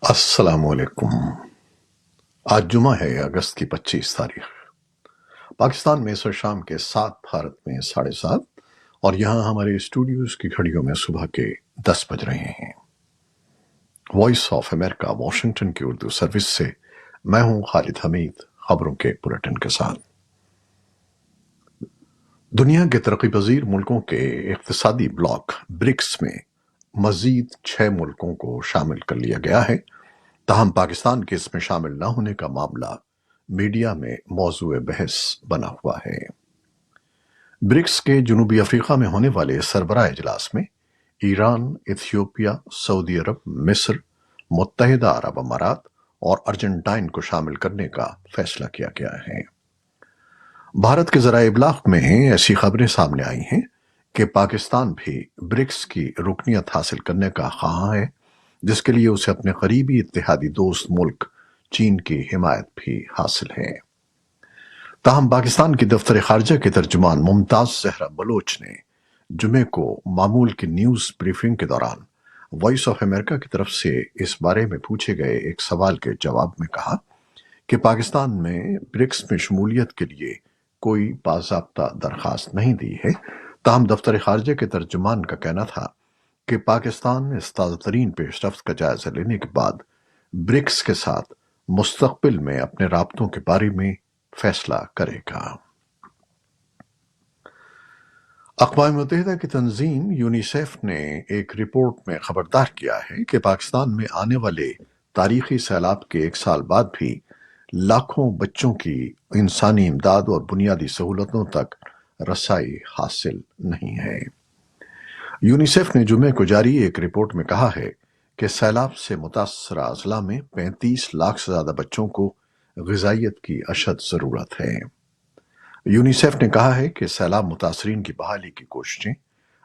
السلام علیکم۔ آج جمعہ ہے، اگست کی 25 تاریخ۔ پاکستان میں عصر شام کے 7، بھارت میں 7:30، اور یہاں ہمارے اسٹوڈیوز کی گھڑیوں میں صبح کے 10 بج رہے ہیں۔ وائس آف امریکہ واشنگٹن کی اردو سروس سے میں ہوں خالد حمید، خبروں کے بلیٹن کے ساتھ۔ دنیا کے ترقی پذیر ملکوں کے اقتصادی بلاک برکس میں مزید 6 ملکوں کو شامل کر لیا گیا ہے، تاہم پاکستان کے اس میں شامل نہ ہونے کا معاملہ میڈیا میں موضوع بحث بنا ہوا ہے۔ برکس کے جنوبی افریقہ میں ہونے والے سربراہ اجلاس میں ایران، ایتھیوپیا، سعودی عرب، مصر، متحدہ عرب امارات اور ارجنٹائن کو شامل کرنے کا فیصلہ کیا گیا ہے۔ بھارت کے ذرائع ابلاغ میں ایسی خبریں سامنے آئی ہیں کہ پاکستان بھی برکس کی رکنیت حاصل کرنے کا خواہاں ہے، جس کے لیے اسے اپنے قریبی اتحادی دوست ملک چین کی حمایت بھی حاصل ہے۔ تاہم پاکستان کی دفتر خارجہ کے ترجمان ممتاز زہرا بلوچ نے جمعے کو معمول کی نیوز بریفنگ کے دوران وائس آف امریکہ کی طرف سے اس بارے میں پوچھے گئے ایک سوال کے جواب میں کہا کہ پاکستان میں برکس میں شمولیت کے لیے کوئی باضابطہ درخواست نہیں دی ہے، تاہم دفتر خارجہ کے ترجمان کا کہنا تھا کہ پاکستان اس تازہ ترین پیش رفت کا جائزہ لینے کے بعد برکس کے ساتھ مستقبل میں اپنے رابطوں کے بارے میں فیصلہ کرے گا۔ اقوام متحدہ کی تنظیم یونیسیف نے ایک رپورٹ میں خبردار کیا ہے کہ پاکستان میں آنے والے تاریخی سیلاب کے 1 سال بعد بھی لاکھوں بچوں کی انسانی امداد اور بنیادی سہولتوں تک رسائی حاصل نہیں ہے۔ یونیسیف نے جمعے کو جاری ایک رپورٹ میں کہا ہے کہ سیلاب سے متاثرہ اضلاع میں 35 لاکھ سے زیادہ بچوں کو غذائیت کی اشد ضرورت ہے۔ یونیسیف نے کہا ہے کہ سیلاب متاثرین کی بحالی کی کوششیں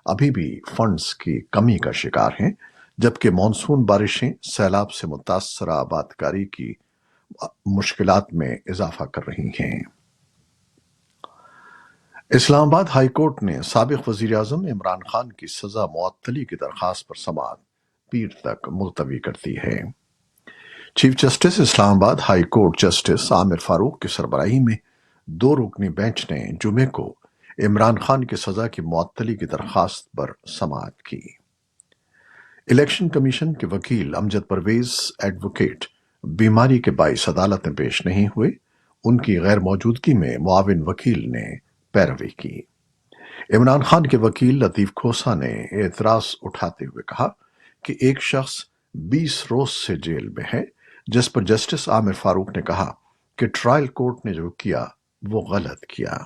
ابھی بھی فنڈز کی کمی کا شکار ہیں، جبکہ مانسون بارشیں سیلاب سے متاثرہ آبادکاری کی مشکلات میں اضافہ کر رہی ہیں۔ اسلام آباد ہائی کورٹ نے سابق وزیر اعظم عمران خان کی سزا معطلی کی درخواست پر سماعت پیر تک ملتوی کر دی ہے۔ چیف جسٹس اسلام آباد ہائی کورٹ جسٹس عامر فاروق کی سربراہی میں 2 رکنی بینچ نے جمعے کو عمران خان کی سزا کی معطلی کی درخواست پر سماعت کی۔ الیکشن کمیشن کے وکیل امجد پرویز ایڈوکیٹ بیماری کے باعث عدالت میں پیش نہیں ہوئے، ان کی غیر موجودگی میں معاون وکیل نے پیروی کی۔ عمران خان کے وکیل لطیف کھوسہ نے اعتراض اٹھاتے ہوئے کہا کہ ایک شخص 20 روز سے جیل میں ہے، جس پر جسٹس عامر فاروق نے کہا کہ ٹرائل کورٹ نے جو کیا وہ غلط کیا۔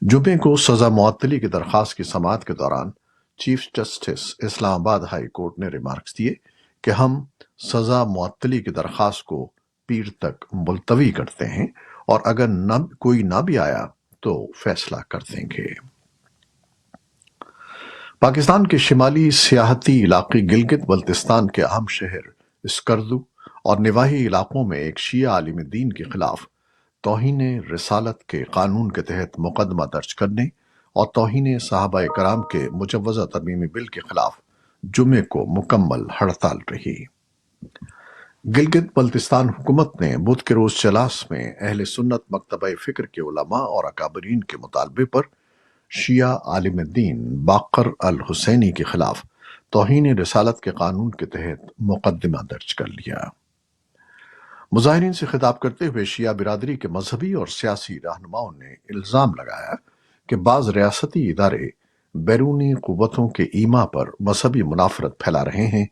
جمعے کو سزا معطلی کی درخواست کی سماعت کے دوران چیف جسٹس اسلام آباد ہائی کورٹ نے ریمارکس دیے کہ ہم سزا معطلی کی درخواست کو پیر تک ملتوی کرتے ہیں، اور اگر کوئی نہ بھی آیا تو فیصلہ کر دیں گے۔ پاکستان کے شمالی سیاحتی علاقے گلگت بلتستان کے اہم شہر اسکردو اور نواحی علاقوں میں ایک شیعہ عالم دین کے خلاف توہین رسالت کے قانون کے تحت مقدمہ درج کرنے اور توہین صحابہ کرام کے مجوزہ ترمیمی بل کے خلاف جمعے کو مکمل ہڑتال رہی۔ گلگت بلتستان حکومت نے بدھ کے روز چلاس میں اہل سنت مکتبہ فکر کے علماء اور اکابرین کے مطالبے پر شیعہ عالم دین باقر الحسینی کے خلاف توہین رسالت کے قانون کے تحت مقدمہ درج کر لیا۔ مظاہرین سے خطاب کرتے ہوئے شیعہ برادری کے مذہبی اور سیاسی رہنماؤں نے الزام لگایا کہ بعض ریاستی ادارے بیرونی قوتوں کے ایما پر مذہبی منافرت پھیلا رہے ہیں،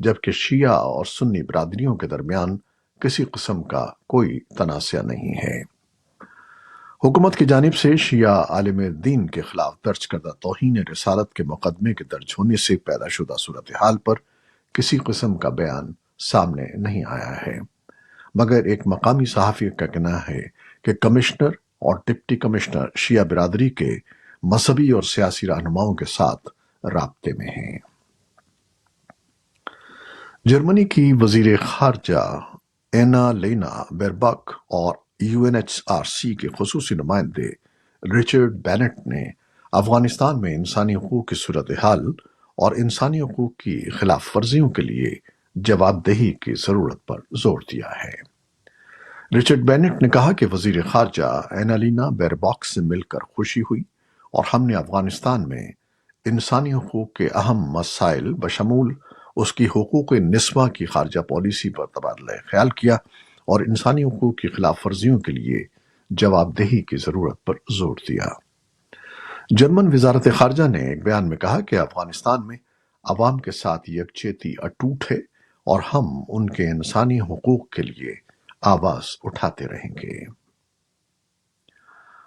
جبکہ شیعہ اور سنی برادریوں کے درمیان کسی قسم کا کوئی تنازع نہیں ہے۔ حکومت کی جانب سے شیعہ عالم دین کے خلاف درج کردہ توہین رسالت کے مقدمے کے درج ہونے سے پیدا شدہ صورتحال پر کسی قسم کا بیان سامنے نہیں آیا ہے، مگر ایک مقامی صحافی کا کہنا ہے کہ کمشنر اور ڈپٹی کمشنر شیعہ برادری کے مذہبی اور سیاسی رہنماؤں کے ساتھ رابطے میں ہیں۔ جرمنی کی وزیر خارجہ اینا لینا بیرباک اور U N H C R کے خصوصی نمائندے رچرڈ بینٹ نے افغانستان میں انسانی حقوق کی صورتحال اور انسانی حقوق کی خلاف ورزیوں کے لیے جواب دہی کی ضرورت پر زور دیا ہے۔ رچرڈ بینٹ نے کہا کہ وزیر خارجہ اینالینا بیرباک سے مل کر خوشی ہوئی اور ہم نے افغانستان میں انسانی حقوق کے اہم مسائل بشمول اس کی حقوق نسواں کی خارجہ پالیسی پر تبادلہ خیال کیا اور انسانی حقوق کی خلاف ورزیوں کے لیے جواب دہی کی ضرورت پر زور دیا۔ جرمن وزارت خارجہ نے ایک بیان میں کہا کہ افغانستان میں عوام کے ساتھ یکجہتی اٹوٹ ہے اور ہم ان کے انسانی حقوق کے لیے آواز اٹھاتے رہیں گے۔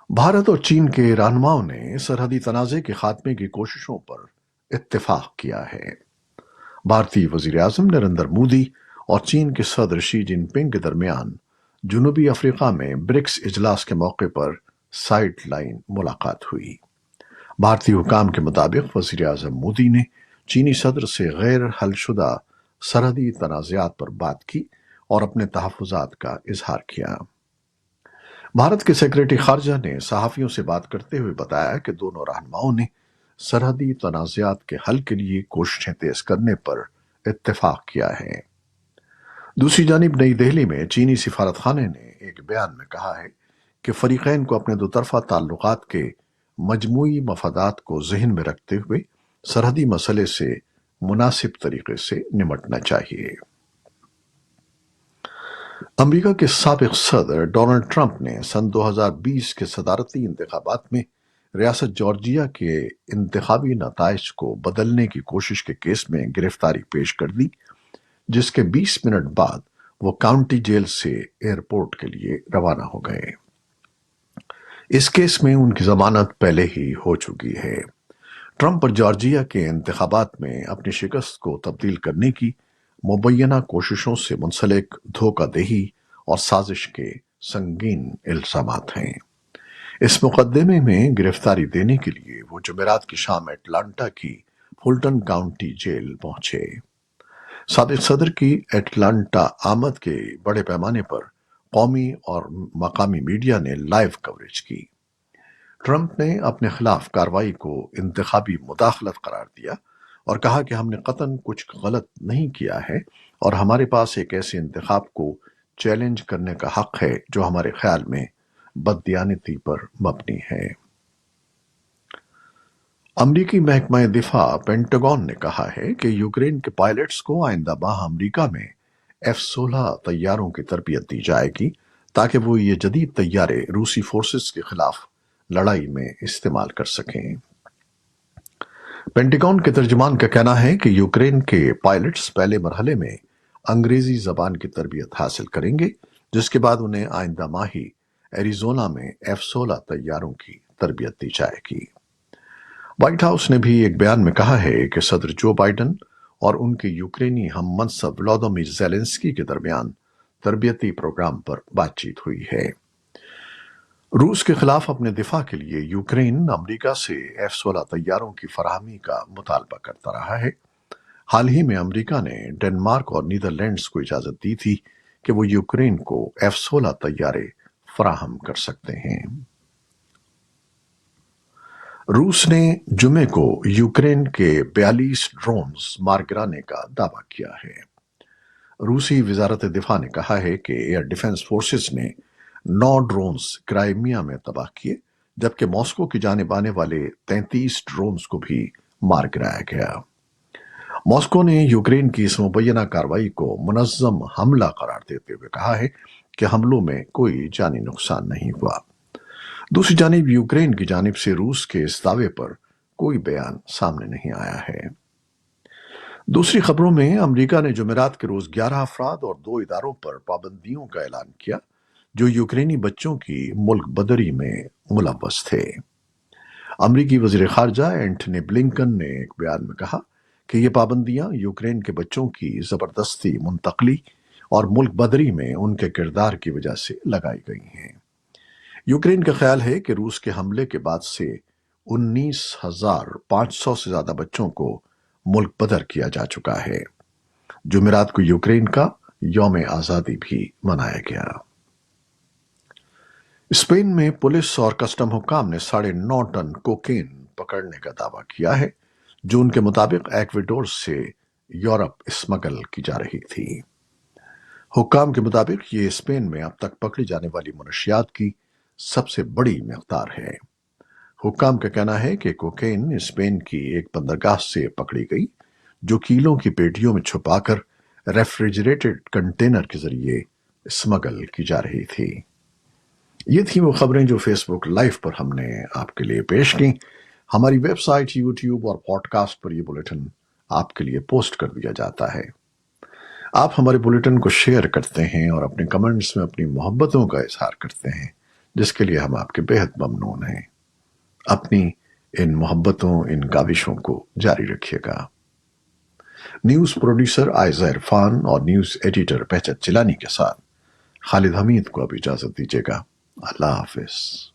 بھارت اور چین کے رہنماؤں نے سرحدی تنازع کے خاتمے کی کوششوں پر اتفاق کیا ہے۔ بھارتی وزیر اعظم نریندر مودی اور چین کے صدر شی جن پنگ کے درمیان جنوبی افریقہ میں برکس اجلاس کے موقع پر سائیڈ لائن ملاقات ہوئی۔ بھارتی حکام کے مطابق وزیر اعظم مودی نے چینی صدر سے غیر حل شدہ سرحدی تنازعات پر بات کی اور اپنے تحفظات کا اظہار کیا۔ بھارت کے سیکریٹری خارجہ نے صحافیوں سے بات کرتے ہوئے بتایا کہ دونوں رہنماؤں نے سرحدی تنازعات کے حل کے لیے کوششیں تیز کرنے پر اتفاق کیا ہے۔ دوسری جانب نئی دہلی میں چینی سفارت خانے نے ایک بیان میں کہا ہے کہ فریقین کو اپنے دو طرفہ تعلقات کے مجموعی مفادات کو ذہن میں رکھتے ہوئے سرحدی مسئلے سے مناسب طریقے سے نمٹنا چاہیے۔ امریکا کے سابق صدر ڈونلڈ ٹرمپ نے سن 2020 کے صدارتی انتخابات میں ریاست جارجیا کے انتخابی نتائج کو بدلنے کی کوشش کے کیس میں گرفتاری پیش کر دی، جس کے 20 منٹ بعد وہ کاؤنٹی جیل سے ایئرپورٹ کے لیے روانہ ہو گئے۔ اس کیس میں ان کی ضمانت پہلے ہی ہو چکی ہے۔ ٹرمپ اور جارجیا کے انتخابات میں اپنی شکست کو تبدیل کرنے کی مبینہ کوششوں سے منسلک دھوکہ دہی اور سازش کے سنگین الزامات ہیں۔ اس مقدمے میں گرفتاری دینے کے لیے وہ جمعرات کی شام اٹلانٹا کی فلٹن کاؤنٹی جیل پہنچے۔ سابق صدر کی اٹلانٹا آمد کے بڑے پیمانے پر قومی اور مقامی میڈیا نے لائیو کوریج کی۔ ٹرمپ نے اپنے خلاف کارروائی کو انتخابی مداخلت قرار دیا اور کہا کہ ہم نے قطعاً کچھ غلط نہیں کیا ہے اور ہمارے پاس ایک ایسے انتخاب کو چیلنج کرنے کا حق ہے جو ہمارے خیال میں بددیانتی پر مبنی ہے۔ امریکی محکمہ دفاع پینٹاگون نے کہا ہے کہ یوکرین کے پائلٹس کو آئندہ ماہ امریکہ میں F-16 طیاروں کی تربیت دی جائے گی تاکہ وہ یہ جدید طیارے روسی فورسز کے خلاف لڑائی میں استعمال کر سکیں۔ پینٹاگون کے ترجمان کا کہنا ہے کہ یوکرین کے پائلٹس پہلے مرحلے میں انگریزی زبان کی تربیت حاصل کریں گے، جس کے بعد انہیں آئندہ ماہ ہی ایریزونا میں F-16 طیاروں کی تربیت دی جائے گی۔ وائٹ ہاؤس نے بھی ایک بیان میں کہا ہے کہ صدر جو بائیڈن اور ان کے یوکرینی ہم منصب ولادیمیر زیلنسکی کے درمیان تربیتی پروگرام پر بات چیت ہوئی ہے۔ روس کے خلاف اپنے دفاع کے لیے یوکرین امریکہ سے F-16 طیاروں کی فراہمی کا مطالبہ کرتا رہا ہے۔ حال ہی میں امریکہ نے ڈنمارک اور نیدرلینڈز کو اجازت دی تھی کہ وہ یوکرین کو F-16 طیارے فراہم کر سکتے ہیں۔ روس نے جمعے کو یوکرین کے 42 ڈرونز مار گرانے کا دعویٰ کیا ہے۔ روسی وزارت دفاع نے کہا ہے کہ ایئر ڈیفنس فورسز نے 9 ڈرونز کرائمیا میں تباہ کیے، جبکہ ماسکو کی جانب آنے والے 33 ڈرونز کو بھی مار گرایا گیا۔ ماسکو نے یوکرین کی اس مبینہ کارروائی کو منظم حملہ قرار دیتے ہوئے کہا ہے کہ حملوں میں کوئی جانی نقصان نہیں ہوا۔ دوسری جانب یوکرین کی جانب سے روس کے اس دعوے پر کوئی بیان سامنے نہیں آیا ہے۔ دوسری خبروں میں امریکہ نے جمعرات کے روز 11 افراد اور 2 اداروں پر پابندیوں کا اعلان کیا جو یوکرینی بچوں کی ملک بدری میں ملوث تھے۔ امریکی وزیر خارجہ اینٹنی بلنکن نے ایک بیان میں کہا کہ یہ پابندیاں یوکرین کے بچوں کی زبردستی منتقلی اور ملک بدری میں ان کے کردار کی وجہ سے لگائی گئی ہیں۔ یوکرین کا خیال ہے کہ روس کے حملے کے بعد سے 19,500 سے زیادہ بچوں کو ملک بدر کیا جا چکا ہے۔ جمعرات کو یوکرین کا یوم آزادی بھی منایا گیا۔ اسپین میں پولیس اور کسٹم حکام نے 9.5 ٹن کوکین پکڑنے کا دعویٰ کیا ہے جو ان کے مطابق ایکویڈور سے یورپ اسمگل کی جا رہی تھی۔ حکام کے مطابق یہ اسپین میں اب تک پکڑی جانے والی منشیات کی سب سے بڑی مقدار ہے۔ حکام کا کہنا ہے کہ کوکین اسپین کی ایک بندرگاہ سے پکڑی گئی، جو کیلوں کی پیٹیوں میں چھپا کر ریفریجریٹڈ کنٹینر کے ذریعے اسمگل کی جا رہی تھی۔ یہ تھی وہ خبریں جو فیس بک لائیو پر ہم نے آپ کے لیے پیش کی۔ ہماری ویب سائٹ، یوٹیوب اور پوڈ کاسٹ پر یہ بلیٹن آپ کے لیے پوسٹ کر دیا جاتا ہے۔ آپ ہمارے بلیٹن کو شیئر کرتے ہیں اور اپنے کمنٹس میں اپنی محبتوں کا اظہار کرتے ہیں، جس کے لیے ہم آپ کے بہت ممنون ہیں۔ اپنی ان محبتوں، ان کاوشوں کو جاری رکھیے گا۔ نیوز پروڈیوسر عائزہ عرفان اور نیوز ایڈیٹر بہجت جیلانی کے ساتھ خالد حمید کو اب اجازت دیجیے گا۔ اللہ حافظ۔